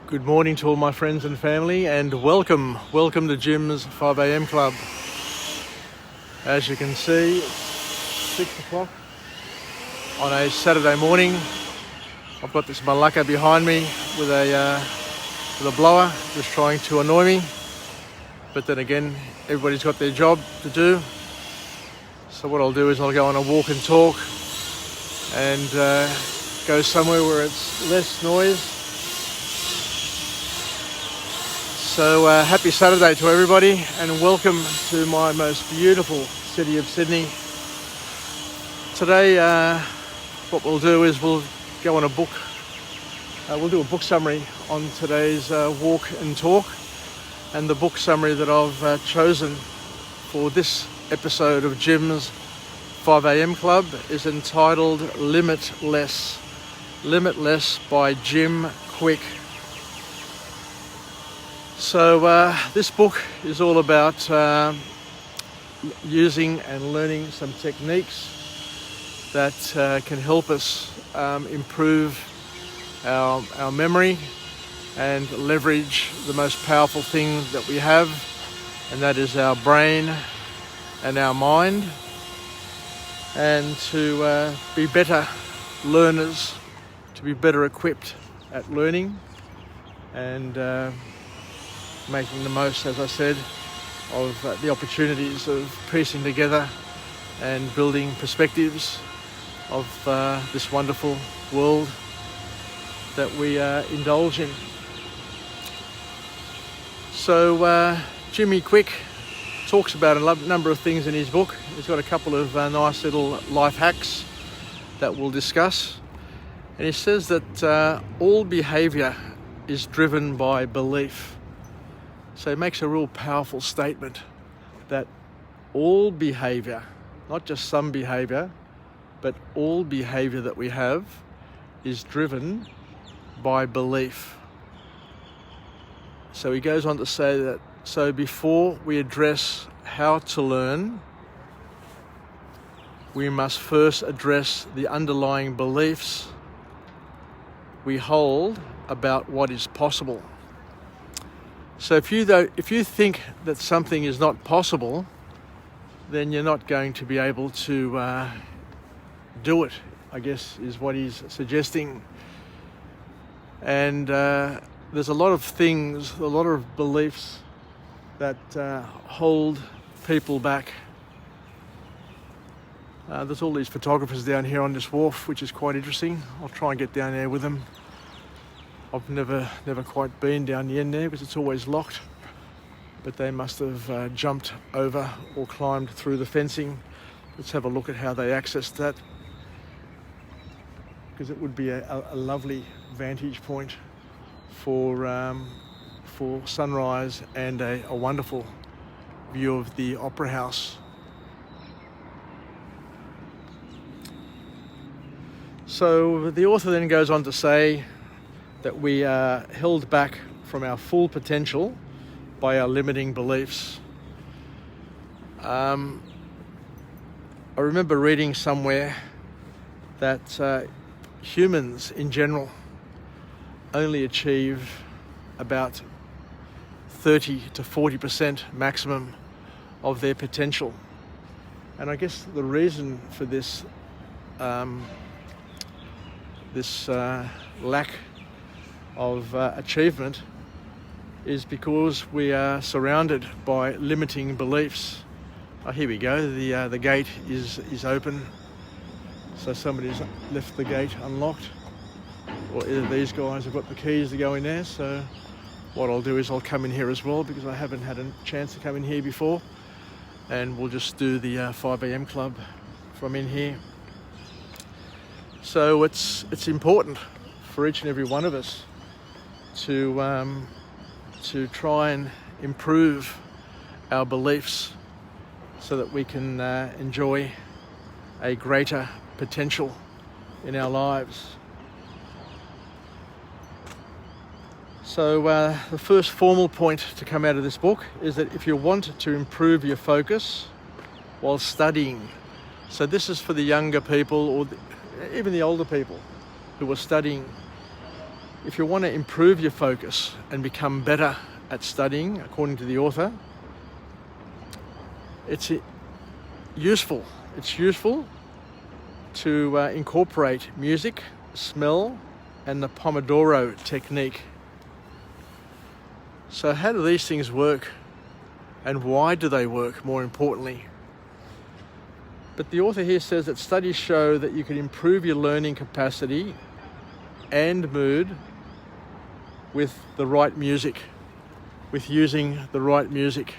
Good morning to all my friends and family, and welcome to Jim's 5 a.m. club. As you can see, it's 6 o'clock on a Saturday morning. I've got this malacca behind me with a blower, just trying to annoy me. But then again, everybody's got their job to do. So what I'll do is I'll go on a walk and talk and go somewhere where it's less noise. So happy Saturday to everybody, and welcome to my most beautiful city of Sydney. Today what we'll do is we'll go on a book, we'll do a book summary on today's walk and talk. And the book summary that I've chosen for this episode of Jim's 5 a.m. club is entitled Limitless. Limitless by Jim Kwik. So this book is all about using and learning some techniques that can help us improve our memory and leverage the most powerful thing that we have, and that is our brain and our mind, and to be better learners, to be better equipped at learning and making the most, as I said, of the opportunities of piecing together and building perspectives of this wonderful world that we indulge in. So Jimmy Kwik talks about a number of things in his book. He's got a couple of nice little life hacks that we'll discuss. And he says that all behaviour is driven by belief. So he makes a real powerful statement that all behaviour, not just some behaviour, but all behaviour that we have is driven by belief. So he goes on to say that, so before we address how to learn, we must first address the underlying beliefs we hold about what is possible. So if you think that something is not possible, then you're not going to be able to do it, I guess is what he's suggesting. And there's a lot of things, a lot of beliefs that hold people back. There's all these photographers down here on this wharf, which is quite interesting. I'll try and get down there with them. I've never quite been down the end there because it's always locked. But they must have jumped over or climbed through the fencing. Let's have a look at how they accessed that, because it would be a lovely vantage point for sunrise and a wonderful view of the Opera House. So the author then goes on to say that we are held back from our full potential by our limiting beliefs. I remember reading somewhere that humans in general only achieve about 30 to 40% maximum of their potential. And I guess the reason for this lack of achievement is because we are surrounded by limiting beliefs. Oh, here we go. The gate is open. So somebody's left the gate unlocked, or either these guys have got the keys to go in there. So what I'll do is I'll come in here as well, because I haven't had a chance to come in here before, and we'll just do the 5 a.m. club from in here. So it's important for each and every one of us to try and improve our beliefs so that we can enjoy a greater potential in our lives. So the first formal point to come out of this book is that if you want to improve your focus while studying, so this is for the younger people or even the older people who are studying, if you want to improve your focus and become better at studying, according to the author, it's useful. It's useful to incorporate music, smell, and the Pomodoro Technique. So how do these things work, and why do they work, more importantly? But the author here says that studies show that you can improve your learning capacity and mood with the right music, with using the right music.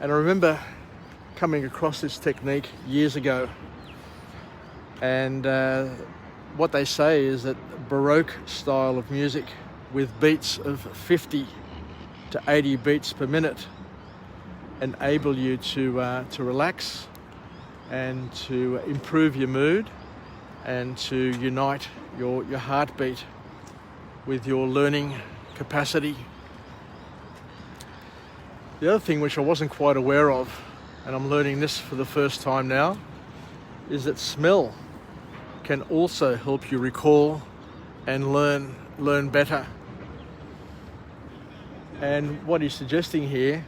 And I remember coming across this technique years ago, and what they say is that Baroque style of music with beats of 50 to 80 beats per minute enable you to relax and to improve your mood and to unite your heartbeat with your learning capacity. The other thing which I wasn't quite aware of, and I'm learning this for the first time now, is that smell can also help you recall and learn better. And what he's suggesting here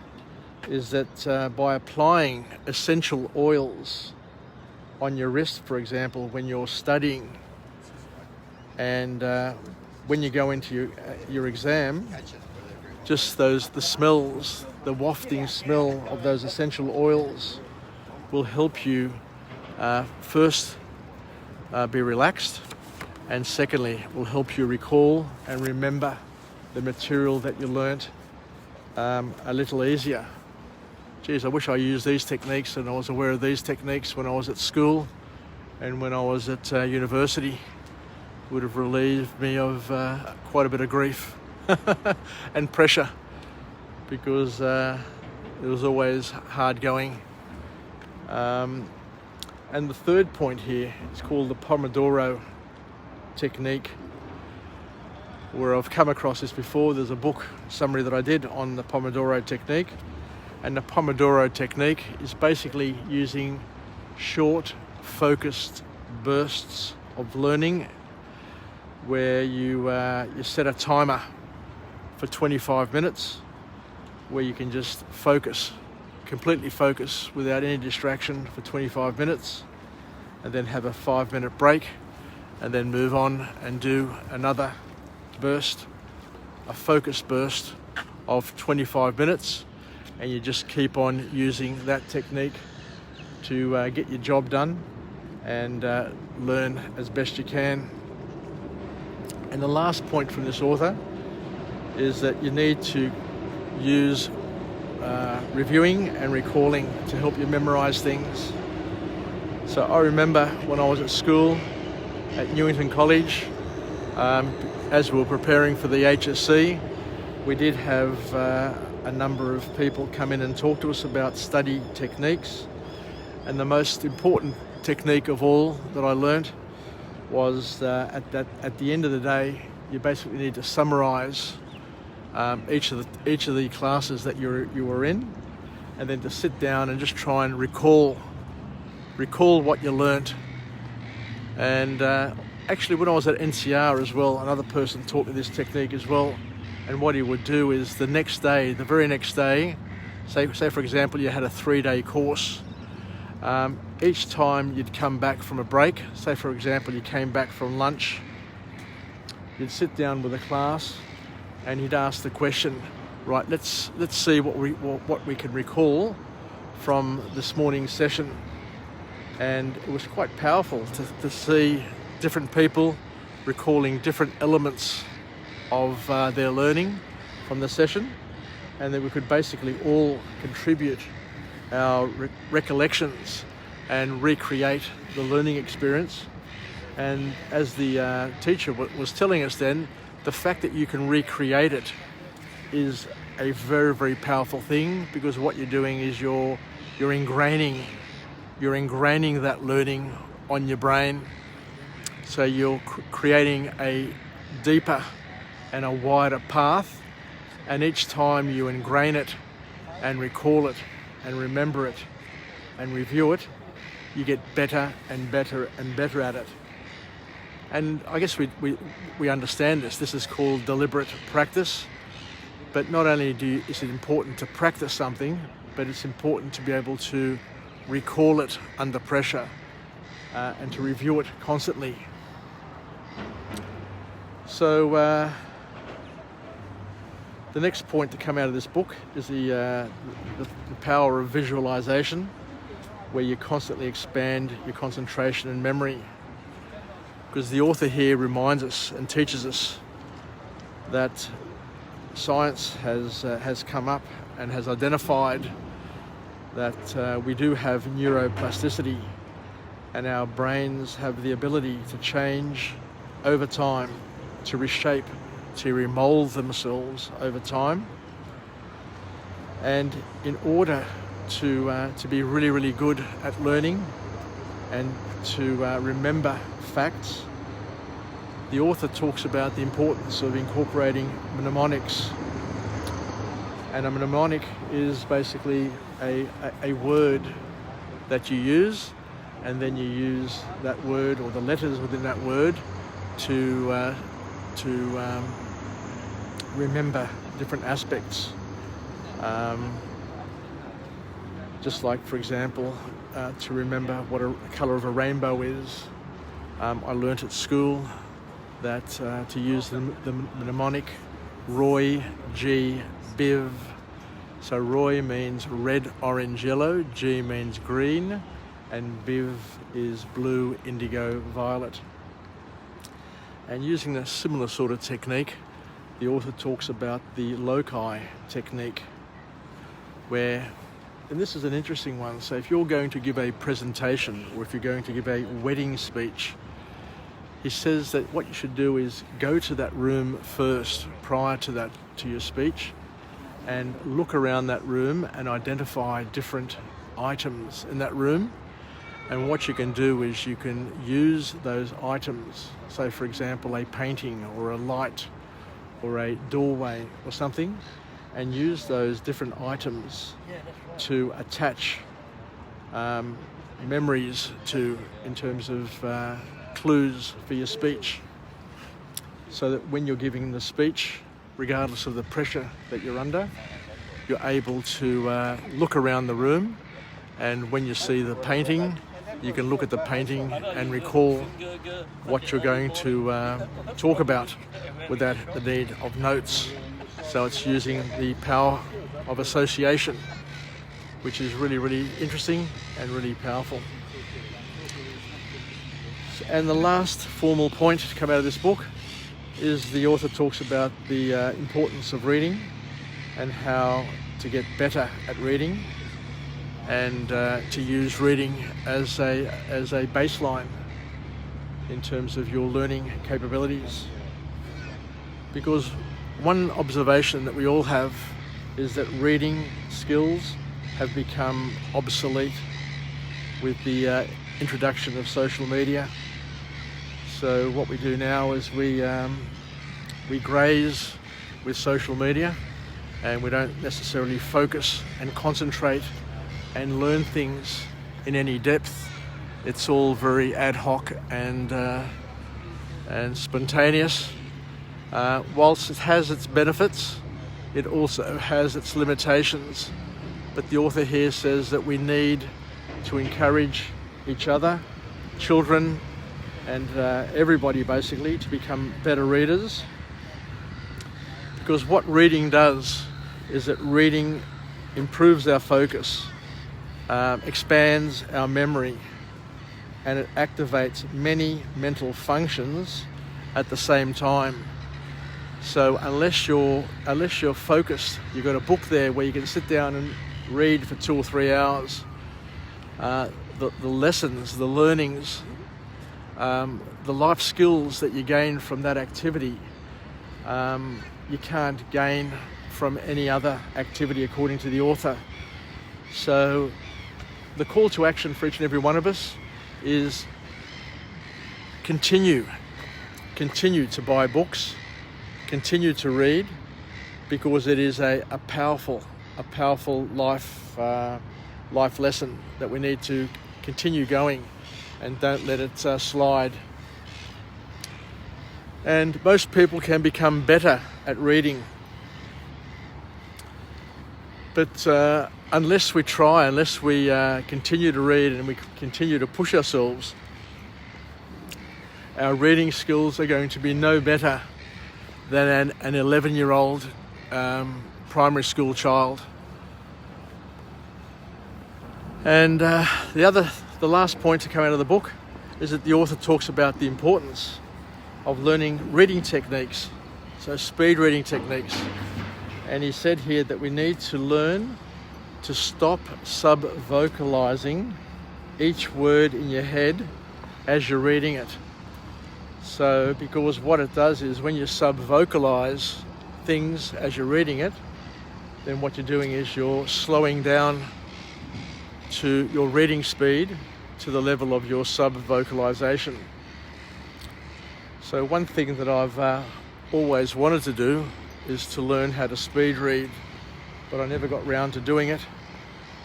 is that by applying essential oils on your wrist, for example, when you're studying, and when you go into your exam, just the smells, the wafting smell of those essential oils will help you first be relaxed, and secondly will help you recall and remember the material that you learnt a little easier. Geez, I wish I used these techniques and I was aware of these techniques when I was at school and when I was at university. It would have relieved me of quite a bit of grief and pressure, because it was always hard going. And the third point here is called the Pomodoro Technique, where I've come across this before. There's a book summary that I did on the Pomodoro Technique, and the Pomodoro Technique is basically using short, focused bursts of learning where you set a timer for 25 minutes where you can just focus, completely focus without any distraction for 25 minutes, and then have a 5-minute break, and then move on and do another burst, a focus burst of 25 minutes, and you just keep on using that technique to get your job done and learn as best you can. And the last point from this author is that you need to use reviewing and recalling to help you memorize things. So I remember when I was at school at Newington College, as we were preparing for the HSC, we did have a number of people come in and talk to us about study techniques. And the most important technique of all that I learnt was at the end of the day, you basically need to summarize each of the classes that you were in, and then to sit down and just try and recall what you learnt. And actually, when I was at NCR as well, another person taught me this technique as well. And what he would do is the very next day, say for example you had a 3-day course, each time you'd come back from a break, say for example you came back from lunch, you'd sit down with the class and he'd ask the question, right, let's see what we can recall from this morning's session. And it was quite powerful to see different people recalling different elements of their learning from the session, and that we could basically all contribute our recollections and recreate the learning experience. And as the teacher was telling us then, the fact that you can recreate it is a very, very powerful thing, because what you're doing is you're ingraining that learning on your brain. So you're creating a deeper and a wider path, and each time you ingrain it and recall it and remember it and review it, you get better and better and better at it. And I guess we understand this. This is called deliberate practice. But not only is it important to practice something, but it's important to be able to recall it under pressure and to review it constantly. So the next point to come out of this book is the power of visualization, where you constantly expand your concentration and memory. Because the author here reminds us and teaches us that science has come up and has identified that we do have neuroplasticity, and our brains have the ability to change over time, to reshape, to remold themselves over time. And in order to be really, really good at learning and to remember facts, the author talks about the importance of incorporating mnemonics. And a mnemonic is basically a word that you use, and then you use that word or the letters within that word to remember different aspects. Just like, for example, to remember what a colour of a rainbow is. I learnt at school that to use the mnemonic ROY, G, BIV. So ROY means red, orange, yellow, G means green, and BIV is blue, indigo, violet. And using a similar sort of technique, the author talks about the Loci Technique, where, and this is an interesting one, so if you're going to give a presentation or if you're going to give a wedding speech, he says that what you should do is go to that room first prior to your speech, and look around that room and identify different items in that room. And what you can do is you can use those items, say for example a painting or a light or a doorway or something, and use those different items to attach memories to, in terms of clues for your speech, so that when you're giving the speech, regardless of the pressure that you're under, you're able to look around the room, and when you see the painting, you can look at the painting and recall what you're going to talk about without the need of notes. So it's using the power of association, which is really, really interesting and really powerful. And the last formal point to come out of this book is the author talks about the importance of reading and how to get better at reading, and to use reading as a baseline in terms of your learning capabilities. Because one observation that we all have is that reading skills have become obsolete with the introduction of social media. So what we do now is we graze with social media, and we don't necessarily focus and concentrate and learn things in any depth. It's all very ad hoc and spontaneous. Whilst it has its benefits, it also has its limitations. But the author here says that we need to encourage each other, children, and everybody basically, to become better readers. Because what reading does is that reading improves our focus, expands our memory, and it activates many mental functions at the same time. So unless you're focused, you've got a book there where you can sit down and read for 2 or 3 hours. The lessons, the learnings, the life skills that you gain from that activity, you can't gain from any other activity, according to the author. So the call to action for each and every one of us is continue to buy books, continue to read, because it is a powerful life lesson that we need to continue going, and don't let it slide. And most people can become better at reading. But unless we try, unless we continue to read and we continue to push ourselves, our reading skills are going to be no better than an 11-year-old primary school child. And the last point to come out of the book is that the author talks about the importance of learning reading techniques, so speed reading techniques. And he said here that we need to learn to stop sub-vocalizing each word in your head as you're reading it. So, because what it does is when you sub-vocalize things as you're reading it, then what you're doing is you're slowing down to your reading speed to the level of your sub-vocalization. So one thing that I've always wanted to do is to learn how to speed read, but I never got round to doing it.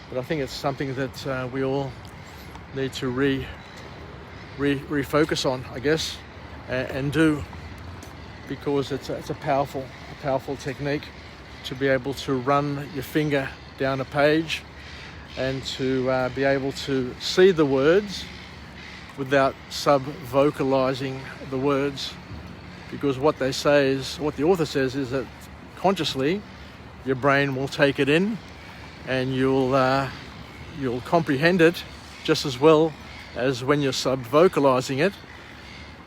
But I think it's something that we all need to refocus on, I guess, and do, because it's a powerful technique to be able to run your finger down a page and to be able to see the words without sub-vocalizing the words. Because what the author says is that consciously your brain will take it in and you'll comprehend it just as well as when you're sub-vocalizing it,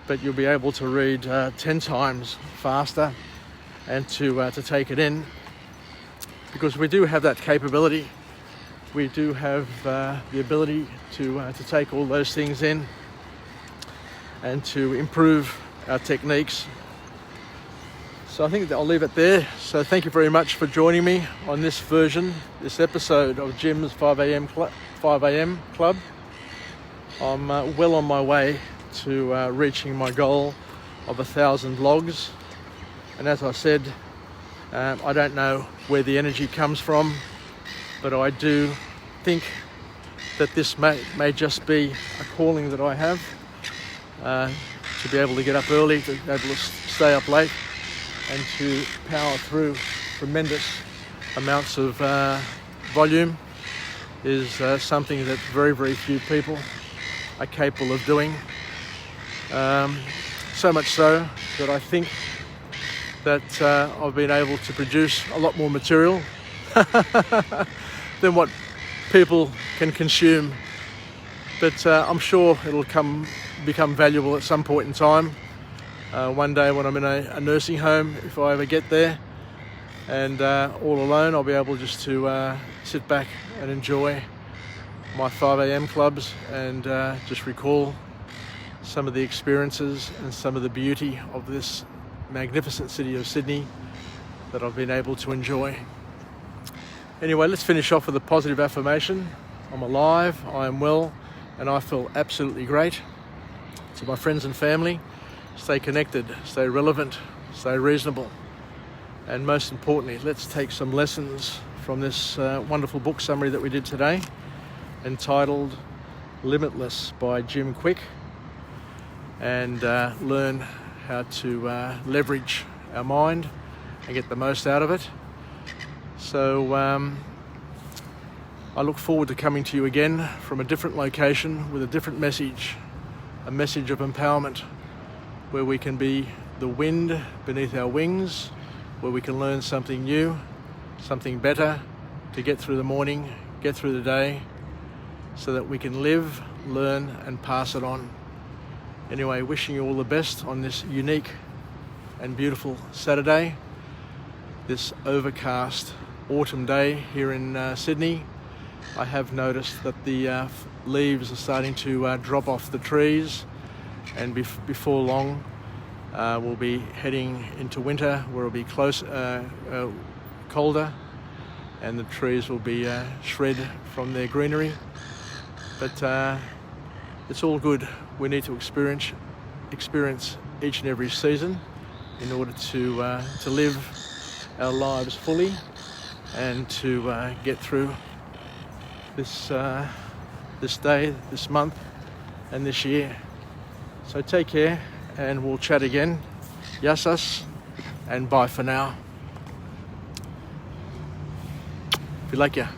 but you'll be able to read 10 times faster and to take it in, because we do have that capability. We do have the ability to take all those things in and to improve our techniques. So I think that I'll leave it there. So thank you very much for joining me on this episode of Jim's 5 a.m. Club. I'm well on my way to reaching my goal of 1,000 logs. And as I said, I don't know where the energy comes from, but I do think that this may just be a calling that I have, to be able to get up early, to be able to stay up late, and to power through tremendous amounts of volume is something that very, very few people are capable of doing. So much so that I think that I've been able to produce a lot more material than what people can consume. But I'm sure it'll become valuable at some point in time. One day when I'm in a nursing home, if I ever get there, and all alone, I'll be able just to sit back and enjoy my 5 a.m. clubs and just recall some of the experiences and some of the beauty of this magnificent city of Sydney that I've been able to enjoy. Anyway, let's finish off with a positive affirmation. I'm alive, I am well, and I feel absolutely great. To my friends and family, stay connected, stay relevant, stay reasonable. And most importantly, let's take some lessons from this wonderful book summary that we did today, entitled Limitless by Jim Kwik, and learn how to leverage our mind and get the most out of it. So I look forward to coming to you again from a different location with a different message, a message of empowerment, where we can be the wind beneath our wings, where we can learn something new, something better to get through the morning, get through the day, so that we can live, learn, and pass it on. Anyway, wishing you all the best on this unique and beautiful Saturday, this overcast autumn day here in Sydney. I have noticed that the leaves are starting to drop off the trees, and before long we'll be heading into winter, where it'll be colder, and the trees will be shred from their greenery. But it's all good. We need to experience each and every season in order to live our lives fully and to get through this day, this month, and this year. So take care, and we'll chat again Yassas, and bye for now. Vilakya.